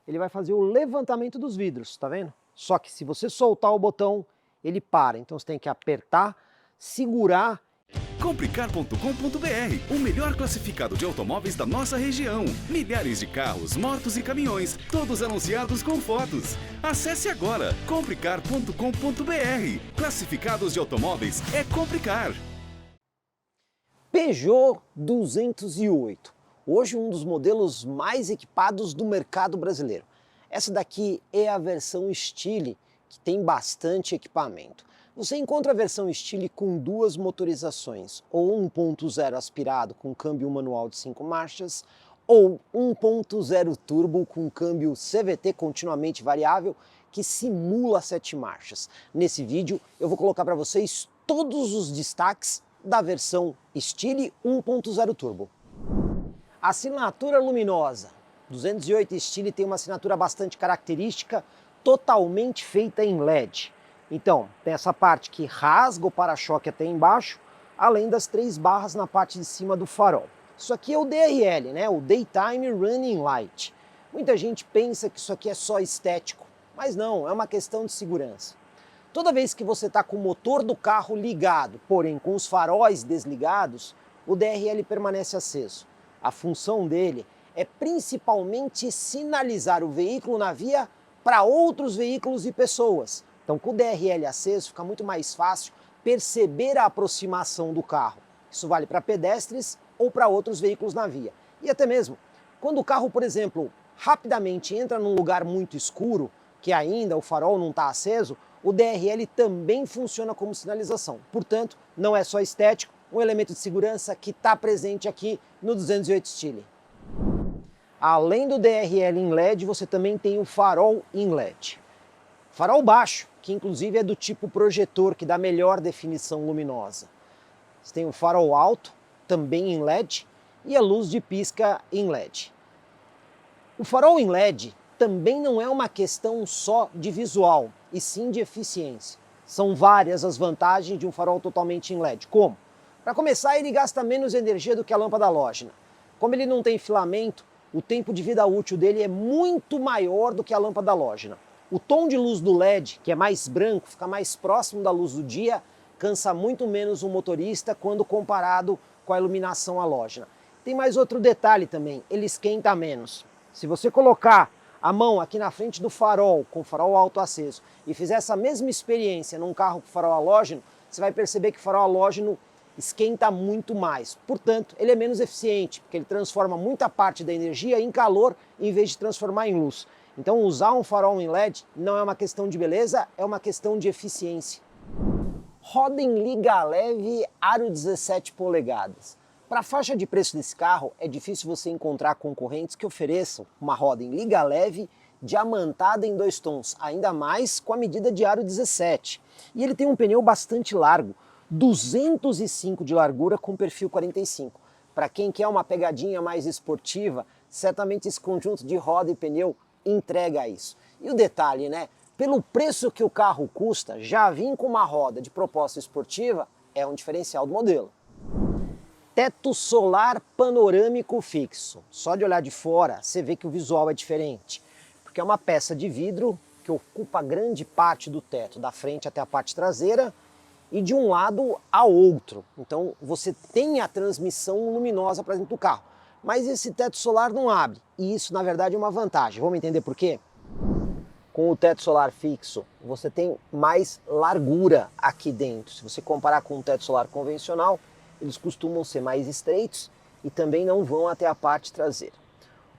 ele vai fazer o levantamento dos vidros, tá vendo? Só que se você soltar o botão, ele para. Então você tem que apertar, segurar. Comprecar.com.br, o melhor classificado de automóveis da nossa região. Milhares de carros, motos e caminhões, todos anunciados com fotos. Acesse agora, comprecar.com.br. Classificados de automóveis é Comprecar. Peugeot 208. Hoje um dos modelos mais equipados do mercado brasileiro. Essa daqui é a versão Style, que tem bastante equipamento. Você encontra a versão Style com duas motorizações, ou 1.0 aspirado com câmbio manual de 5 marchas, ou 1.0 turbo com câmbio CVT continuamente variável, que simula 7 marchas. Nesse vídeo eu vou colocar para vocês todos os destaques da versão Style 1.0 turbo. Assinatura luminosa. 208 Style tem uma assinatura bastante característica, totalmente feita em LED. Então, tem essa parte que rasga o para-choque até embaixo, além das 3 barras na parte de cima do farol. Isso aqui é o DRL, né? O Daytime Running Light. Muita gente pensa que isso aqui é só estético, mas não, é uma questão de segurança. Toda vez que você está com o motor do carro ligado, porém com os faróis desligados, o DRL permanece aceso. A função dele é principalmente sinalizar o veículo na via para outros veículos e pessoas. Então, com o DRL aceso, fica muito mais fácil perceber a aproximação do carro. Isso vale para pedestres ou para outros veículos na via. E até mesmo, quando o carro, por exemplo, rapidamente entra num lugar muito escuro, que ainda o farol não está aceso, o DRL também funciona como sinalização. Portanto, não é só estético, um elemento de segurança que está presente aqui no 208 Style. Além do DRL em LED, você também tem o farol em LED. Farol baixo, que inclusive é do tipo projetor, que dá melhor definição luminosa. Você tem o farol alto, também em LED, e a luz de pisca em LED. O farol em LED também não é uma questão só de visual, e sim de eficiência. São várias as vantagens de um farol totalmente em LED. Como? Para começar, ele gasta menos energia do que a lâmpada halógena. Como ele não tem filamento, o tempo de vida útil dele é muito maior do que a lâmpada halógena. O tom de luz do LED, que é mais branco, fica mais próximo da luz do dia, cansa muito menos o motorista quando comparado com a iluminação halógena. Tem mais outro detalhe também, ele esquenta menos. Se você colocar a mão aqui na frente do farol, com o farol alto aceso, e fizer essa mesma experiência num carro com farol halógeno, você vai perceber que o farol halógeno esquenta muito mais. Portanto, ele é menos eficiente, porque ele transforma muita parte da energia em calor em vez de transformar em luz. Então, usar um farol em LED não é uma questão de beleza, é uma questão de eficiência. Roda em liga leve, aro 17 polegadas. Para a faixa de preço desse carro, é difícil você encontrar concorrentes que ofereçam uma roda em liga leve, diamantada em 2 tons, ainda mais com a medida de aro 17. E ele tem um pneu bastante largo, 205 de largura com perfil 45. Para quem quer uma pegadinha mais esportiva, certamente esse conjunto de roda e pneu entrega isso. E o detalhe, né? Pelo preço que o carro custa, já vir com uma roda de proposta esportiva é um diferencial do modelo. Teto solar panorâmico fixo. Só de olhar de fora, você vê que o visual é diferente. Porque é uma peça de vidro que ocupa grande parte do teto, da frente até a parte traseira, e de um lado a outro. Então você tem a transmissão luminosa para dentro do carro. Mas esse teto solar não abre, e isso na verdade é uma vantagem. Vamos entender por quê? Com o teto solar fixo, você tem mais largura aqui dentro. Se você comparar com o teto solar convencional, eles costumam ser mais estreitos e também não vão até a parte traseira.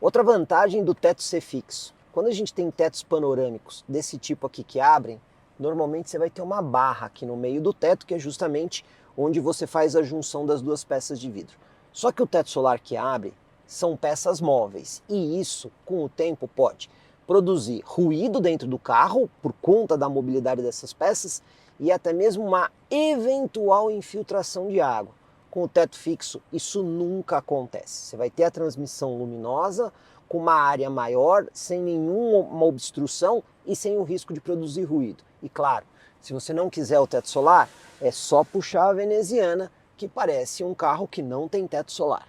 Outra vantagem do teto ser fixo, quando a gente tem tetos panorâmicos desse tipo aqui que abrem, normalmente você vai ter uma barra aqui no meio do teto, que é justamente onde você faz a junção das duas peças de vidro. Só que o teto solar que abre são peças móveis e isso, com o tempo, pode produzir ruído dentro do carro por conta da mobilidade dessas peças e até mesmo uma eventual infiltração de água. Com o teto fixo, isso nunca acontece. Você vai ter a transmissão luminosa com uma área maior, sem nenhuma obstrução e sem o risco de produzir ruído. E claro, se você não quiser o teto solar, é só puxar a veneziana, que parece um carro que não tem teto solar.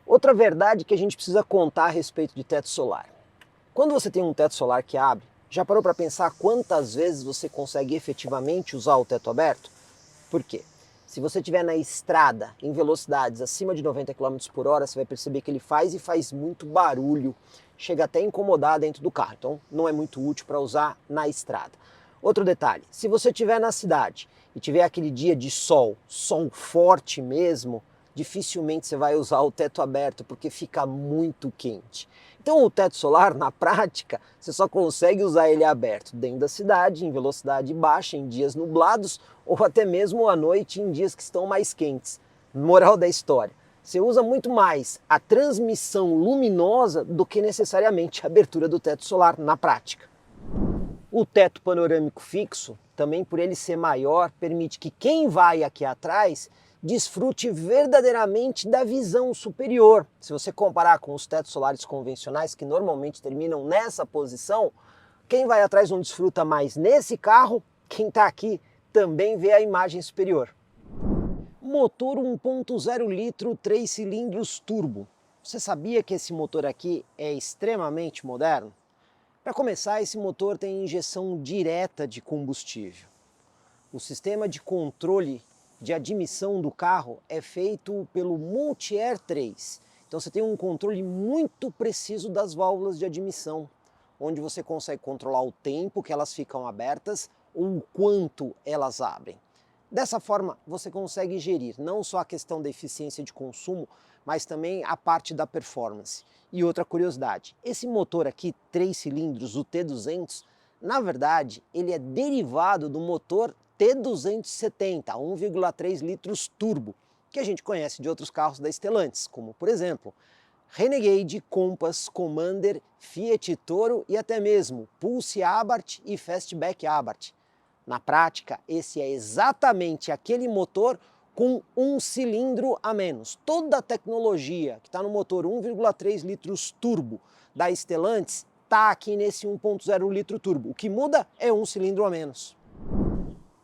Outra verdade que a gente precisa contar a respeito de teto solar. Quando você tem um teto solar que abre, já parou para pensar quantas vezes você consegue efetivamente usar o teto aberto? Por quê? Se você estiver na estrada em velocidades acima de 90 km por hora, você vai perceber que ele faz muito barulho, chega até a incomodar dentro do carro, então não é muito útil para usar na estrada. Outro detalhe, se você estiver na cidade e tiver aquele dia de sol forte mesmo, dificilmente você vai usar o teto aberto porque fica muito quente. Então o teto solar, na prática, você só consegue usar ele aberto dentro da cidade, em velocidade baixa, em dias nublados ou até mesmo à noite em dias que estão mais quentes. Moral da história, você usa muito mais a transmissão luminosa do que necessariamente a abertura do teto solar na prática. O teto panorâmico fixo, também por ele ser maior, permite que quem vai aqui atrás desfrute verdadeiramente da visão superior. Se você comparar com os tetos solares convencionais, que normalmente terminam nessa posição, quem vai atrás não desfruta mais nesse carro, quem está aqui também vê a imagem superior. Motor 1.0 litro, 3 cilindros turbo. Você sabia que esse motor aqui é extremamente moderno? Para começar, esse motor tem injeção direta de combustível. O sistema de controle de admissão do carro é feito pelo Multi-Air 3. Então você tem um controle muito preciso das válvulas de admissão, onde você consegue controlar o tempo que elas ficam abertas ou o quanto elas abrem. Dessa forma, você consegue gerir não só a questão da eficiência de consumo, mas também a parte da performance. E outra curiosidade, esse motor aqui, 3 cilindros, o T200, na verdade, ele é derivado do motor T270, 1,3 litros turbo, que a gente conhece de outros carros da Stellantis, como por exemplo, Renegade, Compass, Commander, Fiat Toro e até mesmo Pulse Abarth e Fastback Abarth. Na prática, esse é exatamente aquele motor com um cilindro a menos. Toda a tecnologia que está no motor 1,3 litros turbo da Stellantis está aqui nesse 1.0 litro turbo. O que muda é um cilindro a menos.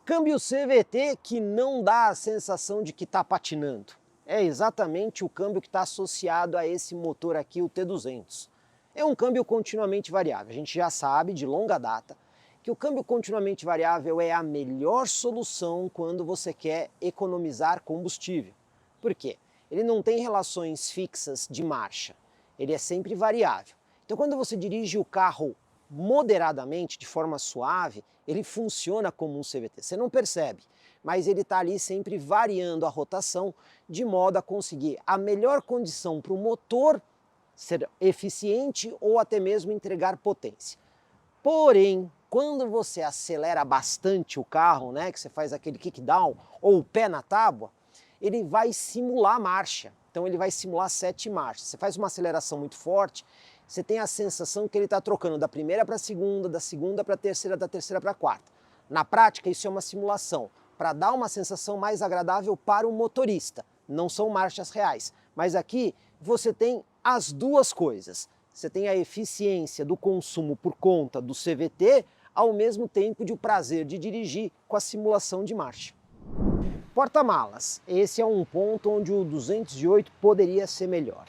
Câmbio CVT que não dá a sensação de que está patinando. É exatamente o câmbio que está associado a esse motor aqui, o T200. É um câmbio continuamente variável. A gente já sabe de longa data que o câmbio continuamente variável é a melhor solução quando você quer economizar combustível. Por quê? Ele não tem relações fixas de marcha, ele é sempre variável. Então quando você dirige o carro moderadamente, de forma suave, ele funciona como um CVT. Você não percebe, mas ele está ali sempre variando a rotação de modo a conseguir a melhor condição para o motor ser eficiente ou até mesmo entregar potência. Porém, quando você acelera bastante o carro, né, que você faz aquele kickdown ou o pé na tábua, ele vai simular marcha. Então ele vai simular 7 marchas. Você faz uma aceleração muito forte, você tem a sensação que ele está trocando da primeira para a segunda, da segunda para a terceira, da terceira para a quarta. Na prática, isso é uma simulação, para dar uma sensação mais agradável para o motorista. Não são marchas reais. Mas aqui você tem as duas coisas. Você tem a eficiência do consumo por conta do CVT, ao mesmo tempo de o prazer de dirigir com a simulação de marcha. Porta-malas. Esse é um ponto onde o 208 poderia ser melhor.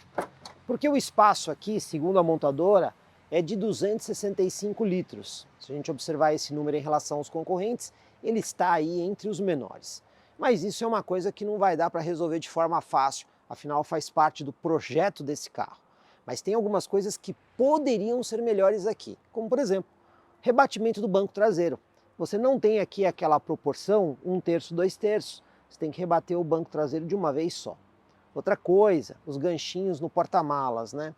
Porque o espaço aqui, segundo a montadora, é de 265 litros. Se a gente observar esse número em relação aos concorrentes, ele está aí entre os menores. Mas isso é uma coisa que não vai dar para resolver de forma fácil, afinal faz parte do projeto desse carro. Mas tem algumas coisas que poderiam ser melhores aqui, como por exemplo, rebatimento do banco traseiro. Você não tem aqui aquela proporção 1/3, 2/3. Você tem que rebater o banco traseiro de uma vez só. Outra coisa, os ganchinhos no porta-malas, né?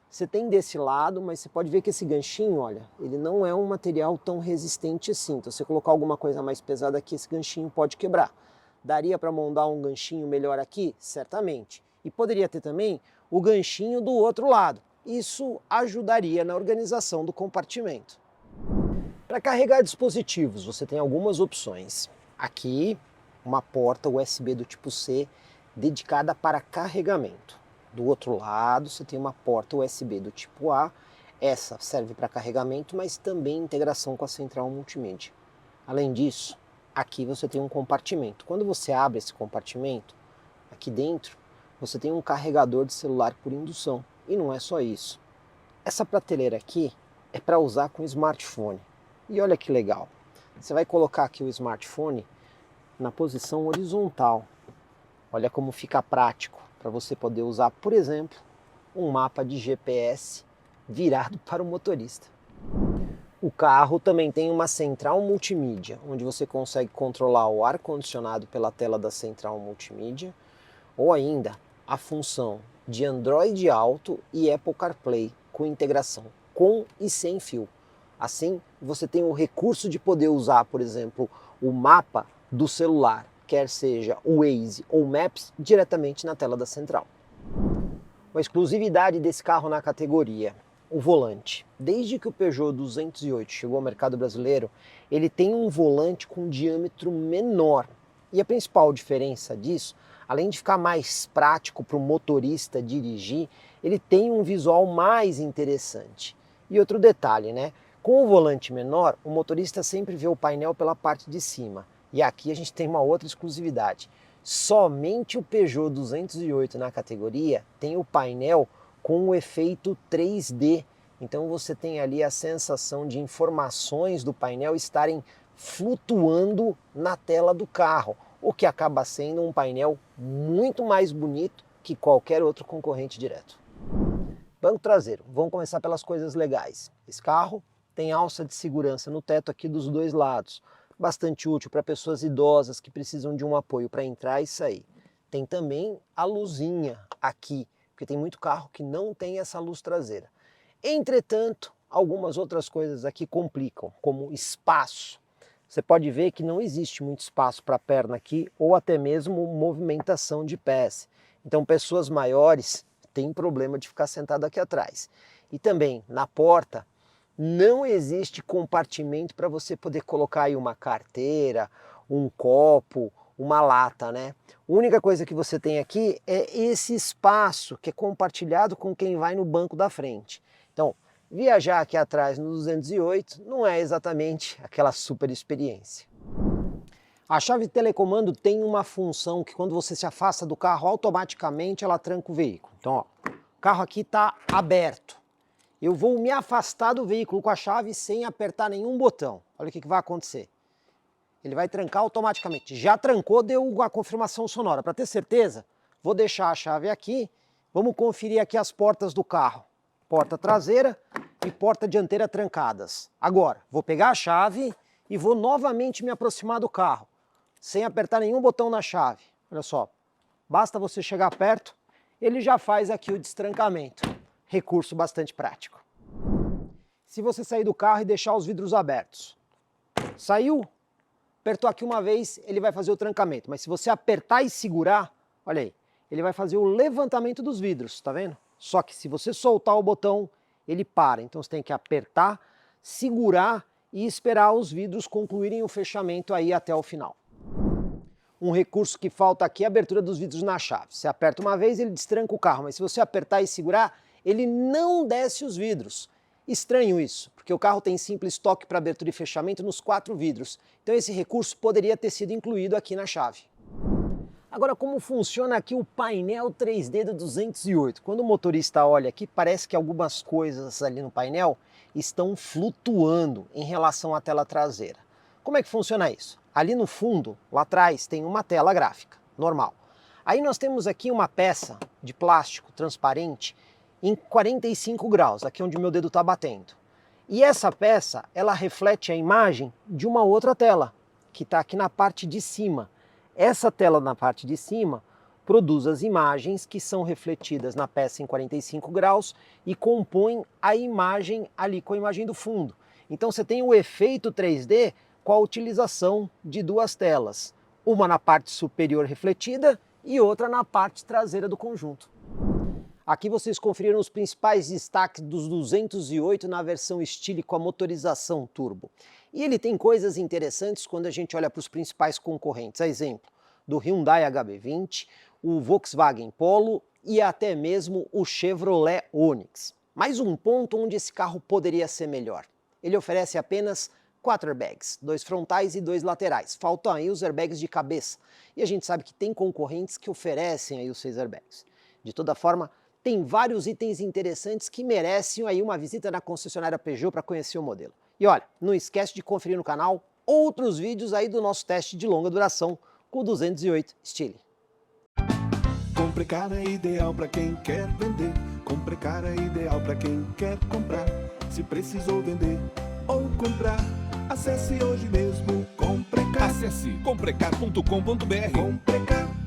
Você tem desse lado, mas você pode ver que esse ganchinho, olha, ele não é um material tão resistente assim. Então, se você colocar alguma coisa mais pesada aqui, esse ganchinho pode quebrar. Daria para montar um ganchinho melhor aqui? Certamente. E poderia ter também o ganchinho do outro lado. Isso ajudaria na organização do compartimento. Para carregar dispositivos, você tem algumas opções. Aqui, uma porta USB do tipo C dedicada para carregamento. Do outro lado, você tem uma porta USB do tipo A. Essa serve para carregamento, mas também integração com a central multimídia. Além disso, aqui você tem um compartimento. Quando você abre esse compartimento, aqui dentro, você tem um carregador de celular por indução. E não é só isso. Essa prateleira aqui é para usar com smartphone. E olha que legal. Você vai colocar aqui o smartphone na posição horizontal. Olha como fica prático para você poder usar, por exemplo, um mapa de GPS virado para o motorista. O carro também tem uma central multimídia, onde você consegue controlar o ar-condicionado pela tela da central multimídia, ou ainda a função de Android Auto e Apple CarPlay com integração com e sem fio. Assim, você tem o recurso de poder usar, por exemplo, o mapa do celular, quer seja o Waze ou Maps, diretamente na tela da central. Uma exclusividade desse carro na categoria: o volante. Desde que o Peugeot 208 chegou ao mercado brasileiro, ele tem um volante com diâmetro menor. E a principal diferença disso, além de ficar mais prático para o motorista dirigir, ele tem um visual mais interessante. E outro detalhe, né? Com o volante menor, o motorista sempre vê o painel pela parte de cima. E aqui a gente tem uma outra exclusividade. Somente o Peugeot 208 na categoria tem o painel com o efeito 3D. Então você tem ali a sensação de informações do painel estarem flutuando na tela do carro, o que acaba sendo um painel muito mais bonito que qualquer outro concorrente direto. Banco traseiro. Vamos começar pelas coisas legais. Esse carro tem alça de segurança no teto aqui dos dois lados, bastante útil para pessoas idosas que precisam de um apoio para entrar e sair. Tem também a luzinha aqui, porque tem muito carro que não tem essa luz traseira. Entretanto, algumas outras coisas aqui complicam, como espaço. Você pode ver que não existe muito espaço para a perna aqui, ou até mesmo movimentação de pés. Então pessoas maiores têm problema de ficar sentado aqui atrás. E também na porta não existe compartimento para você poder colocar aí uma carteira, um copo, uma lata, né? A única coisa que você tem aqui é esse espaço que é compartilhado com quem vai no banco da frente. Então, viajar aqui atrás no 208 não é exatamente aquela super experiência. A chave de telecomando tem uma função que quando você se afasta do carro, automaticamente ela tranca o veículo. Então, ó, o carro aqui está aberto. Eu vou me afastar do veículo com a chave sem apertar nenhum botão. Olha o que vai acontecer. Ele vai trancar automaticamente. Já trancou, deu a confirmação sonora. Para ter certeza, vou deixar a chave aqui. Vamos conferir aqui as portas do carro. Porta traseira e porta dianteira trancadas. Agora, vou pegar a chave e vou novamente me aproximar do carro, sem apertar nenhum botão na chave. Olha só, basta você chegar perto, ele já faz aqui o destrancamento. Recurso bastante prático. Se você sair do carro e deixar os vidros abertos, saiu, apertou aqui uma vez, ele vai fazer o trancamento. Mas se você apertar e segurar, olha aí, ele vai fazer o levantamento dos vidros, tá vendo? Só que se você soltar o botão, ele para. Então você tem que apertar, segurar e esperar os vidros concluírem o fechamento aí até o final. Um recurso que falta aqui é a abertura dos vidros na chave. Você aperta uma vez, ele destranca o carro, mas se você apertar e segurar, ele não desce os vidros. Estranho isso, porque o carro tem simples toque para abertura e fechamento nos 4 vidros. Então esse recurso poderia ter sido incluído aqui na chave. Agora, como funciona aqui o painel 3D do 208? Quando o motorista olha aqui, parece que algumas coisas ali no painel estão flutuando em relação à tela traseira. Como é que funciona isso? Ali no fundo, lá atrás, tem uma tela gráfica, normal. Aí nós temos aqui uma peça de plástico transparente em 45 graus, aqui onde o meu dedo está batendo. E essa peça, ela reflete a imagem de uma outra tela, que está aqui na parte de cima. Essa tela na parte de cima produz as imagens que são refletidas na peça em 45 graus e compõem a imagem ali com a imagem do fundo. Então você tem o efeito 3D com a utilização de 2 telas, uma na parte superior refletida e outra na parte traseira do conjunto. Aqui vocês conferiram os principais destaques dos 208 na versão Style com a motorização turbo. E ele tem coisas interessantes quando a gente olha para os principais concorrentes, a exemplo do Hyundai HB20, o Volkswagen Polo e até mesmo o Chevrolet Onix. Mais um ponto onde esse carro poderia ser melhor. Ele oferece apenas 4 airbags, 2 frontais e 2 laterais. Faltam aí os airbags de cabeça. E a gente sabe que tem concorrentes que oferecem aí os 6 airbags. De toda forma, Tem vários itens interessantes que merecem aí uma visita na concessionária Peugeot para conhecer o modelo. E olha, não esquece de conferir no canal outros vídeos aí do nosso teste de longa duração com o 208 Stile. Comprecar é ideal para quem quer vender. Comprecar é ideal para quem quer comprar. Se precisou vender ou comprar, acesse hoje mesmo Comprecar. Acesse comprecar.com.br. Comprecar.